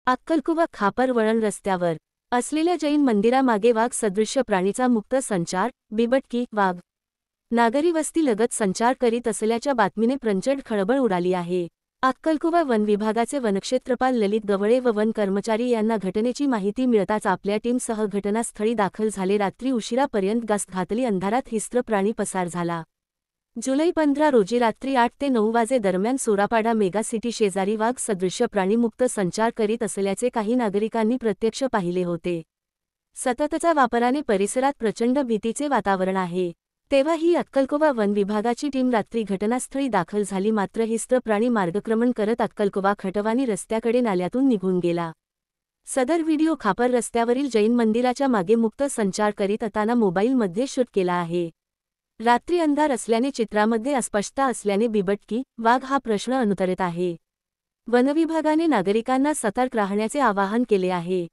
अक्कलकुवा खापर वळण रस्त्यावर असलेल्या जैन मंदिरामागे वाघ सदृश्य प्राणीचा मुक्त संचार, बिबटकी, वाघ नागरी वस्तीलगत संचार करीत असल्याच्या बातमीने प्रचंड खळबळ उडाली आहे. अक्कलकुवा वन विभागाचे वनक्षेत्रपाल ललित गवळे व वन कर्मचारी यांना घटनेची माहिती मिळताच आपल्या टीमसह घटनास्थळी दाखल झाले. रात्री उशिरापर्यंत गास्त घातली अंधारात हिंस्त्र प्राणी पसार झाला. जुलै 15 रोजी रात्री 8 ते 9 वाजे दरम्यान सोरापाडा मेगासिटी शेजारी वाघ सदृश्य प्राणी मुक्त संचार करीत असल्याचे काही नागरिकांनी प्रत्यक्ष पाहिले होते. सततच्या वापराने परिसरात प्रचंड भीतीचे वातावरण आहे. तेव्हाही अक्कलकुवा वन विभागाची टीम रात्री घटनास्थळी दाखल झाली. मात्र हिंस्त्र प्राणी मार्गक्रमण करत अक्कलकुवा खटवानी रस्त्याकडे नाल्यातून निघून गेला. सदर व्हिडिओ खापर रस्त्यावरील जैन मंदिराच्या मागे मुक्त संचार करीत असताना मोबाईलमध्ये शूट केला आहे. रात्री अंधार असल्याने चित्रामध्ये अस्पष्टता असल्याने बिबटकी, वाघ हा प्रश्न अनुत्तरित आहे. वनविभागाने नागरिकांना सतर्क राहण्याचे आवाहन केले आहे.